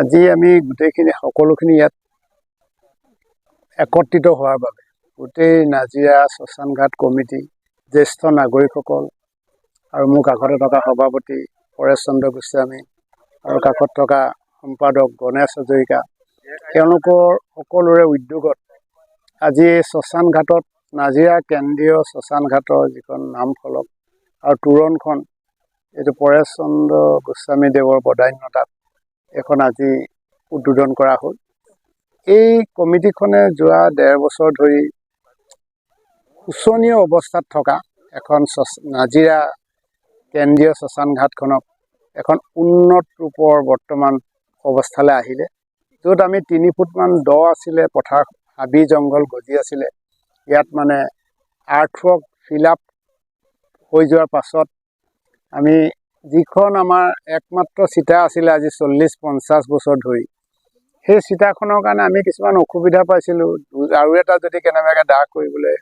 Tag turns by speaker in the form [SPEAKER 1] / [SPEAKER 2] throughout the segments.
[SPEAKER 1] আজি আমি গোটেইখিনি সকলোখিনি ইয়াত একত্ৰিত হোৱাৰ বাবে গোটেই নাজিৰা শ্মশানঘাট কমিটি, জ্যেষ্ঠ নাগৰিকসকল আৰু মোৰ কাষতে থকা সভাপতি পৰেশ চন্দ্ৰ গোস্বামী আৰু কাষত থকা সম্পাদক গণেশ হাজৰিকা, তেওঁলোকৰ সকলোৰে উদ্যোগত আজি এই শ্মশানঘাটত নাজিৰা কেন্দ্ৰীয় শ্মশানঘাটৰ যিখন নামফলক আৰু তোৰণখন এইটো পৰেশ চন্দ্ৰ গোস্বামী দেৱৰ বদান্যতাত এখন আজি উদ্বোধন কৰা হ'ল। এই কমিটিখনে যোৱা ১.৫ বছৰ ধৰি শোচনীয় অৱস্থাত থকা এখন নাজিৰা কেন্দ্ৰীয় শ্মশানঘাটখনক এখন উন্নত ৰূপৰ বৰ্তমান অৱস্থালৈ আহিলে, য'ত আমি ৩ ফুটমান দ আছিলে, পথাৰ হাবি জংঘল গজি আছিলে। ইয়াত মানে আৰ্থৱৰ্ক ফিল আপ হৈ যোৱাৰ পাছত আমি যিখন আমাৰ একমাত্ৰ চিতা আছিলে আজি ৪০-৫০ বছৰ ধৰি, সেই চিতাখনৰ কাৰণে আমি কিছুমান অসুবিধা পাইছিলোঁ। আৰু এটা যদি কেনেবাকৈ দাহ কৰিবলৈ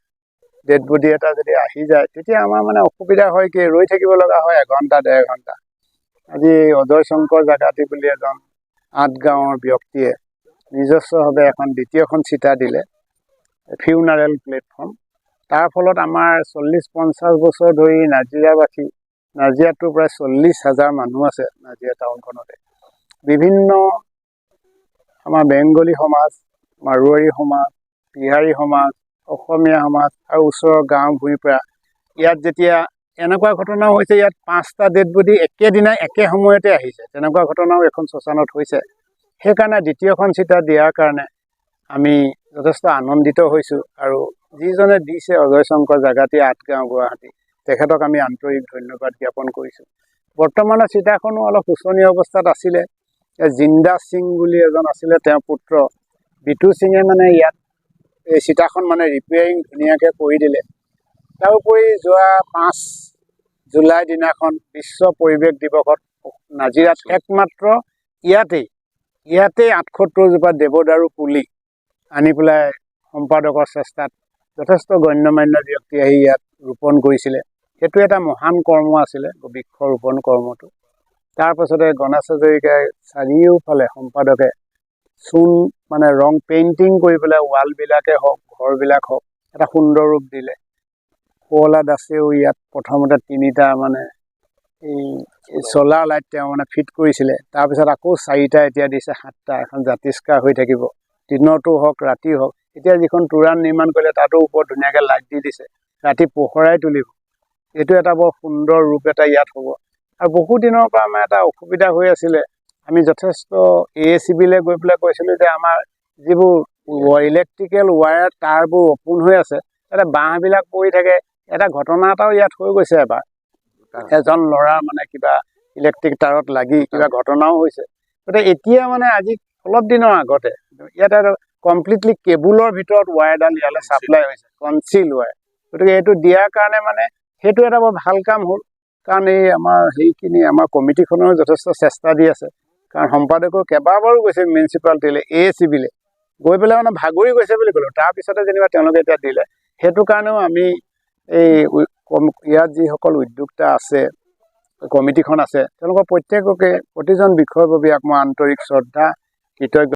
[SPEAKER 1] ডেড বডি এটা যদি আহি যায়, তেতিয়া আমাৰ মানে অসুবিধা হয় কি ৰৈ থাকিব লগা হয় ১ ঘণ্টা ১.৫ ঘণ্টা। আজি অজয় শংকৰ জাগাতি বুলি এজন ৮ গাঁৱৰ ব্যক্তিয়ে নিজস্বভাৱে এখন দ্বিতীয়খন চিতা দিলে, ফিউনাৰেল প্লেটফৰ্ম। তাৰ ফলত আমাৰ ৪০-৫০ বছৰ ধৰি নাজিৰাবাসী, নাজিৰাতো প্ৰায় ৪০,০০০ মানুহ আছে নাজিৰা টাউনখনতে, বিভিন্ন আমাৰ বেংগলী সমাজ, মাৰোৱাৰী সমাজ, বিহাৰী সমাজ, অসমীয়া সমাজ আৰু ওচৰৰ গাঁও ভূঞিৰ পৰা ইয়াত যেতিয়া এনেকুৱা ঘটনাও হৈছে, ইয়াত 5টা ডেড বডি একেদিনাই একে সময়তে আহিছে, তেনেকুৱা ঘটনাও এখন শ্মশানত হৈছে। সেইকাৰণে দ্বিতীয়খন চিতা দিয়াৰ কাৰণে আমি যথেষ্ট আনন্দিত হৈছোঁ। আৰু যিজনে দিছে অজয় শংকৰ জাগাতি ৮ গাঁও গুৱাহাটী, তেখেতক আমি আন্তৰিক ধন্যবাদ জ্ঞাপন কৰিছোঁ। বৰ্তমানৰ চিতাখনো অলপ শোচনীয় অৱস্থাত আছিলে। জিন্দা সিং বুলি এজন আছিলে, তেওঁৰ পুত্ৰ বিটু সিঙে মানে ইয়াত এই চিতাখন মানে ৰিপেয়াৰিং ধুনীয়াকৈ কৰি দিলে। তাৰোপৰি যোৱা 5 জুলাই দিনাখন বিশ্ব পৰিৱেশ দিৱসত নাজিৰাত একমাত্ৰ ইয়াতেই ৭৮ জোপা দেৱদাৰু পুলি আনি পেলাই সম্পাদকৰ চেষ্টাত যথেষ্ট গণ্যমান্য ব্যক্তি আহি ইয়াত ৰোপণ কৰিছিলে। সেইটো এটা মহান কৰ্ম আছিলে, বৃক্ষ ৰোপণ কৰ্মটো। তাৰপাছতে গণেশ হাজৰিকাই চাৰিওফালে সম্পাদকে চূণ মানে ৰং পেইণ্টিং কৰি পেলাই ৱালবিলাকে হওক, ঘৰবিলাক হওক এটা সুন্দৰ ৰূপ দিলে। শুৱলা দাসেও ইয়াত প্ৰথমতে 3টা মানে এই চ'লাৰ লাইট তেওঁ মানে ফিট কৰিছিলে। তাৰপিছত আকৌ 4টা এতিয়া দিছে, 7টা, এখন জাতিষ্কাৰ হৈ থাকিব, দিনতো হওক ৰাতি হওক। এতিয়া যিখন তোৰাণ নিৰ্মাণ কৰিলে তাতো ওপৰত ধুনীয়াকৈ লাইট দি দিছে, ৰাতি পোহৰাই তুলিব। এইটো এটা বৰ সুন্দৰ ৰূপ এটা ইয়াত হ'ব। আৰু বহু দিনৰ পৰা আমাৰ এটা অসুবিধা হৈ আছিলে, আমি যথেষ্ট AACBলৈ গৈ পেলাই কৈছিলোঁ যে আমাৰ যিবোৰ ইলেক্ট্ৰিকেল ৱায়াৰ তাঁৰবোৰ অপোন হৈ আছে, তাতে বাঁহবিলাক পৰি থাকে। এটা ঘটনা এটাও ইয়াত হৈ গৈছে এবাৰ, এজন ল'ৰা মানে কিবা ইলেক্ট্ৰিক তাঁৰত লাগি কিবা ঘটনাও হৈছে। গতিকে এতিয়া মানে আজি অলপ দিনৰ আগতে ইয়াত আৰু কমপ্লিটলি কেবুলৰ ভিতৰত ৱায়াৰডাল ইয়ালৈ ছাপ্লাই হৈছে, কনচিল ৱায়াৰ। গতিকে এইটো দিয়াৰ কাৰণে মানে সেইটো এটা বৰ ভাল কাম হ'ল। কাৰণ এই আমাৰ সেইখিনি আমাৰ কমিটিখনেও যথেষ্ট চেষ্টা দি আছে। কাৰণ সম্পাদকেও কেইবাবাৰো গৈছে মিউনিচিপালিটিলৈ, AACBলৈ গৈ পেলাই মানে ভাগৰি গৈছে বুলি ক'লোঁ। তাৰপিছতে যেনিবা তেওঁলোকে এতিয়া দিলে। সেইটো কাৰণেও আমি এই ইয়াত যিসকল উদ্যোক্তা আছে, কমিটিখন আছে, তেওঁলোকৰ প্ৰত্যেককে প্ৰতিজন বিষয়ববীয়াক মই আন্তৰিক শ্ৰদ্ধা, কৃতজ্ঞতা